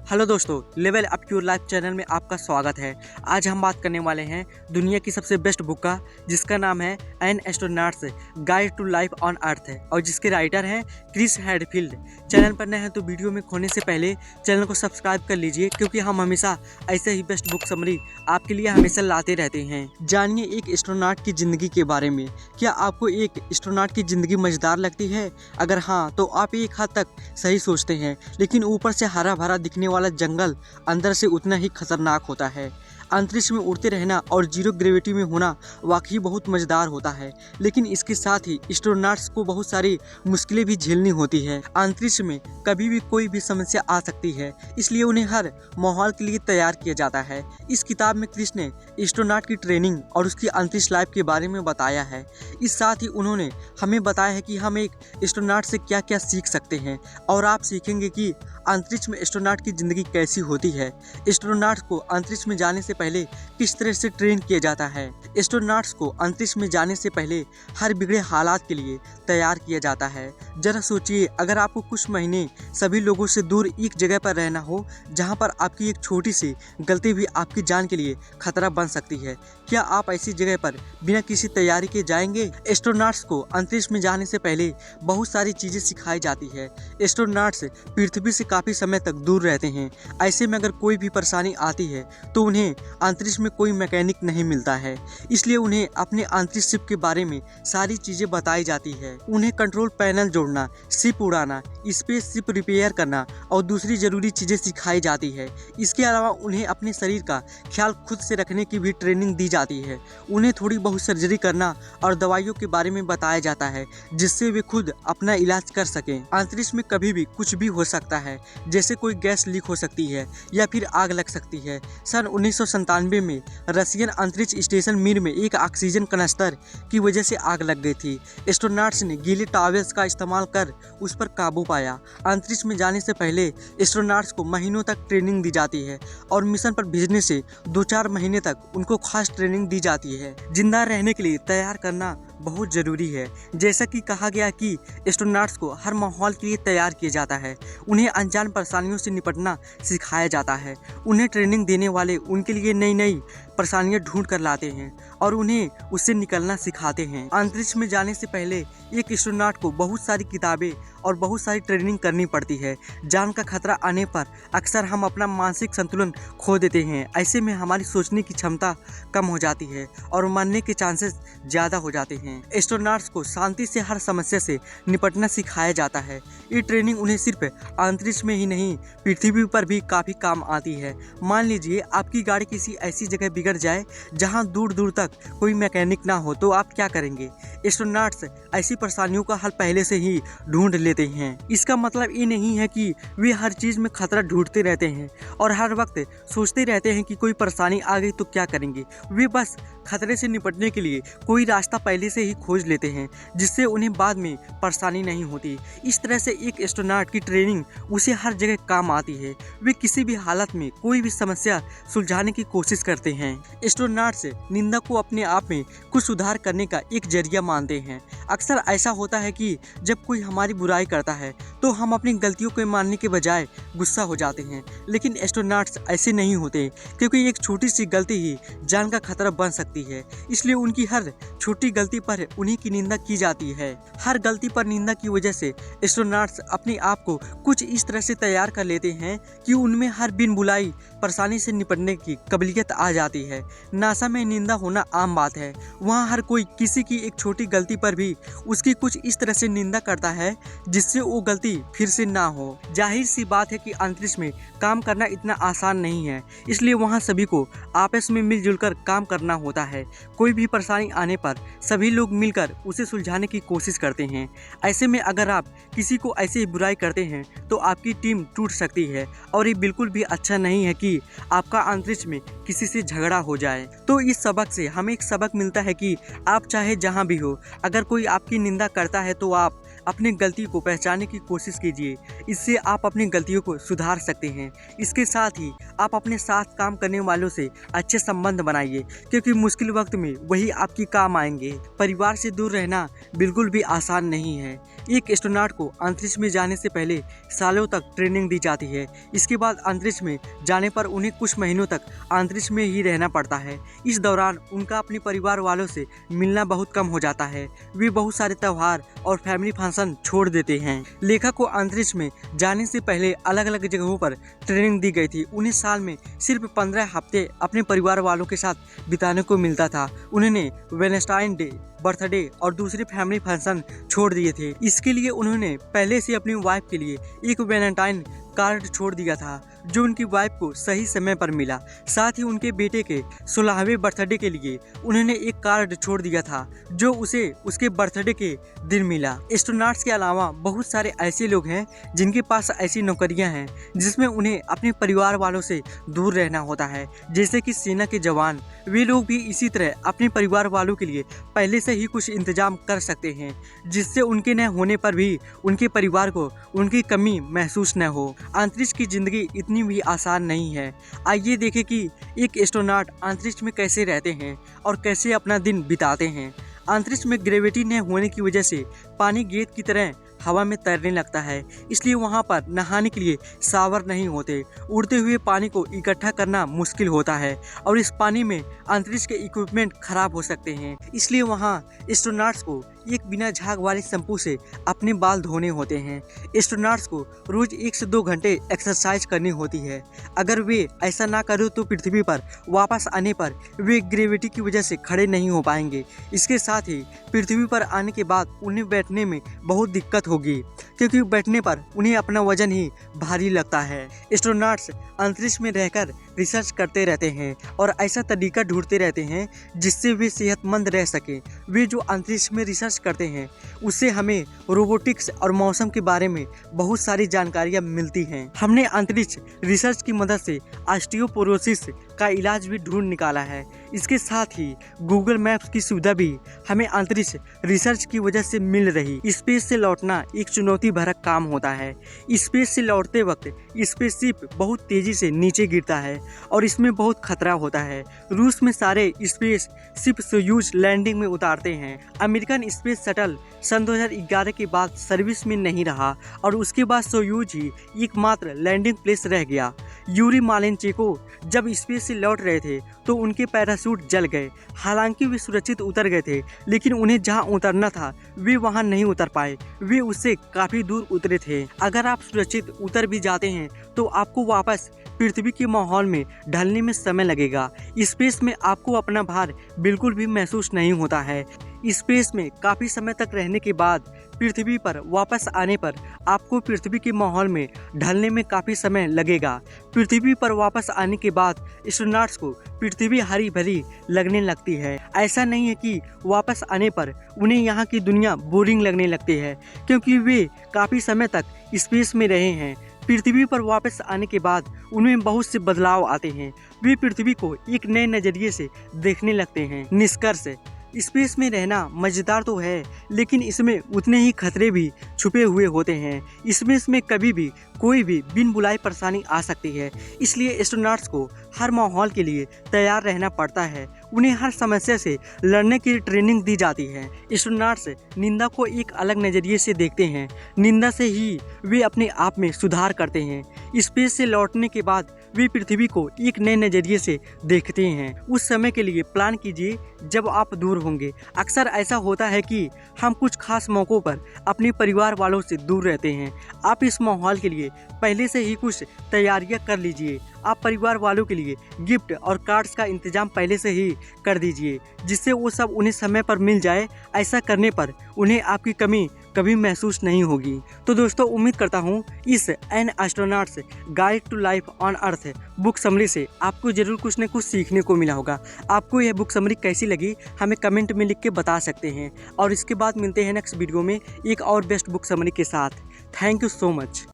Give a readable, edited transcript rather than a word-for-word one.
Hello दोस्तों, level up your life channel में आपका स्वागत है। आज हम बात करने वाले हैं दुनिया की सबसे बेस्ट बुक का, जिसका नाम है an astronaut's guide to life on Earth और जिसके राइटर हैं क्रिस हैडफील्ड। चैनल पर नए हैं तो वीडियो में खोने से पहले चैनल को सब्सक्राइब कर लीजिए, क्योंकि हम हमेशा ऐसे ही बेस्ट बुक समरी आपके लिए हमेशा लाते रहते हैं। जानिए एक एस्ट्रोनॉट की ज़िंदगी के बारे में। क्या आपको एक एस्ट्रोनॉट की ज़िंदगी मज़ेदार लगती है? अगर हाँ, तो आप एक हद तक सही सोचते हैं, लेकिन ऊपर से हरा भरा दिखने वाला जंगल अंदर से उतना ही खतरनाक होता है। अंतरिक्ष में उड़ते रहना और जीरो ग्रेविटी में होना वाकई बहुत मज़ेदार होता है, लेकिन इसके साथ ही एस्ट्रोनॉट्स को बहुत सारी मुश्किलें भी झेलनी होती है। अंतरिक्ष में कभी भी कोई भी समस्या आ सकती है, इसलिए उन्हें हर माहौल के लिए तैयार किया जाता है। इस किताब में क्रिस ने एस्ट्रोनॉट की ट्रेनिंग और उसकी अंतरिक्ष लाइफ के बारे में बताया है। इस साथ ही उन्होंने हमें बताया है कि हम एक एस्ट्रोनॉट से क्या क्या सीख सकते हैं, और आप सीखेंगे कि अंतरिक्ष में एस्ट्रोनॉट की ज़िंदगी कैसी होती है। एस्ट्रोनॉट्स को अंतरिक्ष में जाने से पहले किस तरह से ट्रेन किया जाता है। एस्ट्रोनॉट्स को अंतरिक्ष में जाने से पहले हर बिगड़े हालात के लिए तैयार किया जाता है। जरा सोचिए, अगर आपको कुछ महीने सभी लोगों से दूर एक जगह पर रहना हो, जहां पर आपकी एक छोटी सी गलती भी आपकी जान के लिए खतरा बन सकती है, क्या आप ऐसी जगह पर बिना किसी तैयारी के जाएंगे? एस्ट्रोनॉट्स को अंतरिक्ष में जाने से पहले बहुत सारी चीज़ें सिखाई जाती है। एस्ट्रोनॉट्स पृथ्वी से काफ़ी समय तक दूर रहते हैं। ऐसे में अगर कोई भी परेशानी आती है तो उन्हें अंतरिक्ष में कोई मैकेनिक नहीं मिलता है, इसलिए उन्हें अपने अंतरिक्ष शिप के बारे में सारी चीज़ें बताई जाती है। उन्हें कंट्रोल पैनल जोड़ना, शिप उड़ाना, स्पेस शिप रिपेयर करना और दूसरी ज़रूरी चीज़ें सिखाई जाती है। इसके अलावा उन्हें अपने शरीर का ख्याल खुद से रखने की भी ट्रेनिंग दी जाती है। उन्हें थोड़ी बहुत सर्जरी करना और दवाइयों के बारे में बताया जाता है, जिससे वे खुद अपना इलाज कर सकें। अंतरिक्ष में कभी भी कुछ भी हो सकता है, जैसे कोई गैस लीक हो सकती है या फिर आग लग सकती है। सन 1997 में रशियन अंतरिक्ष स्टेशन मिर में एक ऑक्सीजन कनस्तर की वजह से आग लग गई थी। एस्ट्रोनॉट्स ने गीले टॉवेल्स का इस्तेमाल कर उस पर काबू पाया। अंतरिक्ष में जाने से पहले एस्ट्रोनॉट्स को महीनों तक ट्रेनिंग दी जाती है और मिशन पर भेजने से 2-4 महीने तक उनको खास ट्रेनिंग दी जाती है। जिंदा रहने के लिए तैयार करना बहुत ज़रूरी है। जैसा कि कहा गया कि एस्ट्रोनॉट्स को हर माहौल के लिए तैयार किया जाता है। उन्हें अनजान परेशानियों से निपटना सिखाया जाता है। उन्हें ट्रेनिंग देने वाले उनके लिए नई नई परेशानियां ढूंढ कर लाते हैं और उन्हें उससे निकलना सिखाते हैं। अंतरिक्ष में जाने से पहले एक एस्ट्रोनॉट को बहुत सारी किताबें और बहुत सारी ट्रेनिंग करनी पड़ती है। जान का खतरा आने पर अक्सर हम अपना मानसिक संतुलन खो देते हैं। ऐसे में हमारी सोचने की क्षमता कम हो जाती है और मरने के चांसेस ज़्यादा हो जाते हैं। एस्ट्रोनॉट्स को शांति से हर समस्या से निपटना सिखाया जाता है। ये ट्रेनिंग उन्हें सिर्फ अंतरिक्ष में ही नहीं, पृथ्वी पर भी काफ़ी काम आती है। मान लीजिए आपकी गाड़ी किसी ऐसी जगह बिगड़ जाए जहां दूर दूर तक कोई मैकेनिक ना हो, तो आप क्या करेंगे? एस्ट्रोनॉट्स ऐसी परेशानियों का हल पहले से ही ढूंढ लेते हैं। इसका मतलब ये नहीं है कि वे हर चीज़ में खतरा ढूंढते रहते हैं और हर वक्त सोचते रहते हैं कि कोई परेशानी आ गई तो क्या करेंगे। वे बस खतरे से निपटने के लिए कोई रास्ता पहले से ही खोज लेते हैं, जिससे उन्हें बाद में परेशानी नहीं होती। इस तरह से एक एस्ट्रोनॉट की ट्रेनिंग उसे हर जगह काम आती है। वे किसी भी हालत में कोई भी समस्या सुलझाने की कोशिश करते हैं। एस्ट्रोनॉट्स निंदा को अपने आप में कुछ सुधार करने का एक जरिया मानते हैं। अक्सर ऐसा होता है कि जब कोई हमारी बुराई करता है तो हम अपनी गलतियों को मानने के बजाय गुस्सा हो जाते हैं, लेकिन एस्ट्रोनॉट्स ऐसे नहीं होते, क्योंकि एक छोटी सी गलती ही जान का खतरा बन सकती है। इसलिए उनकी हर छोटी गलती पर उन्हीं की निंदा की जाती है। हर गलती पर निंदा की वजह से एस्ट्रोनॉट्स अपने आप को कुछ इस तरह से तैयार कर लेते हैं कि उनमें हर बिन बुलाई परेशानी से निपटने की काबिलियत आ जाती है। नासा में निंदा होना आम बात है। वहाँ हर कोई किसी की एक छोटी गलती पर भी उसकी कुछ इस तरह से निंदा करता है जिससे वो गलती फिर से ना हो। जाहिर सी बात है कि अंतरिक्ष में काम करना इतना आसान नहीं है, इसलिए वहाँ सभी को आपस में मिलजुल कर काम करना होता है। कोई भी परेशानी आने पर सभी लोग मिलकर उसे सुलझाने की कोशिश करते हैं। ऐसे में अगर आप किसी को ऐसे ही बुराई करते हैं तो आपकी टीम टूट सकती है, और ये बिल्कुल भी अच्छा नहीं है कि आपका अंतरिक्ष में किसी से झगड़ा हो जाए। तो इस सबक से हमें एक सबक मिलता है कि आप चाहे जहां भी हो, अगर कोई आपकी निंदा करता है तो आप अपनी गलती को पहचानने की कोशिश कीजिए। इससे आप अपनी गलतियों को सुधार सकते हैं। इसके साथ ही आप अपने साथ काम करने वालों से अच्छे संबंध बनाइए, क्योंकि मुश्किल वक्त में वही आपकी काम आएंगे। परिवार से दूर रहना बिल्कुल भी आसान नहीं है। एक एस्ट्रोनॉट को अंतरिक्ष में जाने से पहले सालों तक ट्रेनिंग दी जाती है। इसके बाद अंतरिक्ष में जाने पर उन्हें कुछ महीनों तक अंतरिक्ष में ही रहना पड़ता है। इस दौरान उनका अपने परिवार वालों से मिलना बहुत कम हो जाता है। वे बहुत सारे त्योहार और फैमिली फंक्शन छोड़ देते हैं। लेखक को अंतरिक्ष में जाने से पहले अलग अलग जगहों पर ट्रेनिंग दी गई थी। उन्हें साल में सिर्फ 15 हफ्ते अपने परिवार वालों के साथ बिताने को मिलता था। उन्होंने वेलेंटाइन डे, बर्थडे और दूसरे फैमिली फंक्शन छोड़ दिए थे। इसके लिए उन्होंने पहले से अपनी वाइफ के लिए एक वेलेंटाइन कार्ड छोड़ दिया था, जो उनकी वाइफ को सही समय पर मिला। साथ ही उनके बेटे के 16वें बर्थडे के लिए उन्होंने एक कार्ड छोड़ दिया था, जो उसे उसके बर्थडे के दिन मिला। एस्ट्रोनॉट्स के अलावा बहुत सारे ऐसे लोग हैं जिनके पास ऐसी नौकरियां हैं जिसमें उन्हें अपने परिवार वालों से दूर रहना होता है, जैसे कि सेना के जवान। वे लोग भी इसी तरह अपने परिवार वालों के लिए पहले से ही कुछ इंतजाम कर सकते हैं, जिससे उनके न होने पर भी उनके परिवार को उनकी कमी महसूस न हो। अंतरिक्ष की जिंदगी इतनी भी आसान नहीं है। आइए देखें कि एक एस्ट्रोनॉट अंतरिक्ष में कैसे रहते हैं और कैसे अपना दिन बिताते हैं। अंतरिक्ष में ग्रेविटी न होने की वजह से पानी गेंद की तरह हवा में तैरने लगता है, इसलिए वहां पर नहाने के लिए शावर नहीं होते। उड़ते हुए पानी को इकट्ठा करना मुश्किल होता है और इस पानी में अंतरिक्ष के इक्विपमेंट खराब हो सकते हैं। इसलिए वहां एस्ट्रोनॉट्स को एक बिना झाग वाले शैम्पू से अपने बाल धोने होते हैं। एस्ट्रोनॉट्स को रोज 1 से 2 घंटे एक्सरसाइज करनी होती है। अगर वे ऐसा ना करें तो पृथ्वी पर वापस आने पर वे ग्रेविटी की वजह से खड़े नहीं हो पाएंगे। इसके साथ ही पृथ्वी पर आने के बाद उन्हें बैठने में बहुत दिक्कत होगी, क्योंकि बैठने पर उन्हें अपना वजन ही भारी लगता है। एस्ट्रोनॉट्स अंतरिक्ष में रहकर रिसर्च करते रहते हैं और ऐसा तरीका ढूंढते रहते हैं जिससे वे सेहतमंद रह सकें। वे जो अंतरिक्ष में रिसर्च करते हैं उससे हमें रोबोटिक्स और मौसम के बारे में बहुत सारी जानकारियां मिलती हैं। हमने अंतरिक्ष रिसर्च की मदद से ऑस्टियोपोरोसिस का इलाज भी ढूंढ निकाला है। इसके साथ ही गूगल मैप्स की सुविधा भी हमें अंतरिक्ष रिसर्च की वजह से मिल रही। स्पेस से लौटना एक चुनौती भरा काम होता है। स्पेस से लौटते वक्त स्पेसशिप बहुत तेजी से नीचे गिरता है और इसमें बहुत खतरा होता है। रूस में सारे स्पेस शिप सोयूज लैंडिंग में उतारते हैं। अमेरिकन स्पेस शटल सन 2011 के बाद सर्विस में नहीं रहा और उसके बाद सोयूज ही एकमात्र लैंडिंग प्लेस रह गया। यूरी मालेनचेको जब स्पेस से लौट रहे थे तो उनके पैराशूट जल गए। हालांकि वे सुरक्षित उतर गए थे, लेकिन उन्हें जहां उतरना था वे वहां नहीं उतर पाए। वे उससे काफी दूर उतरे थे। अगर आप सुरक्षित उतर भी जाते हैं तो आपको वापस पृथ्वी के माहौल में ढलने में समय लगेगा। स्पेस में आपको अपना भार बिल्कुल भी महसूस नहीं होता है। स्पेस में काफी समय तक रहने के बाद पृथ्वी पर वापस आने पर आपको पृथ्वी के माहौल में ढलने में काफी समय लगेगा। पृथ्वी पर वापस आने के बाद एस्ट्रोनॉट्स को पृथ्वी हरी भरी लगने लगती है। ऐसा नहीं है कि वापस आने पर उन्हें यहाँ की दुनिया बोरिंग लगने लगती है, क्योंकि वे काफी समय तक स्पेस में रहे हैं। पृथ्वी पर वापस आने के बाद उनमें बहुत से बदलाव आते हैं। वे पृथ्वी को एक नए नजरिए से देखने लगते हैं। निष्कर्ष, स्पेस में रहना मजेदार तो है, लेकिन इसमें उतने ही खतरे भी छुपे हुए होते हैं। स्पेस में कभी भी कोई भी बिन बुलाई परेशानी आ सकती है, इसलिए एस्ट्रोनॉट्स को हर माहौल के लिए तैयार रहना पड़ता है। उन्हें हर समस्या से लड़ने की ट्रेनिंग दी जाती है। एस्ट्रोनॉट्स निंदा को एक अलग नज़रिए से देखते हैं। निंदा से ही वे अपने आप में सुधार करते हैं। स्पेस से लौटने के बाद वे पृथ्वी को एक नए नज़रिए से देखते हैं। उस समय के लिए प्लान कीजिए जब आप दूर होंगे। अक्सर ऐसा होता है कि हम कुछ खास मौक़ों पर अपने परिवार वालों से दूर रहते हैं। आप इस माहौल के लिए पहले से ही कुछ तैयारियां कर लीजिए। आप परिवार वालों के लिए गिफ्ट और कार्ड्स का इंतजाम पहले से ही कर दीजिए, जिससे वो सब उन्हें समय पर मिल जाए। ऐसा करने पर उन्हें आपकी कमी कभी महसूस नहीं होगी। तो दोस्तों, उम्मीद करता हूँ इस an astronaut's guide to life on Earth book summary से आपको जरूर कुछ न कुछ सीखने को मिला होगा। आपको यह बुक समरी कैसी लगी हमें कमेंट में लिख के बता सकते हैं। और इसके बाद मिलते हैं नेक्स्ट वीडियो में एक और बेस्ट बुक समरी के साथ। Thank you so much.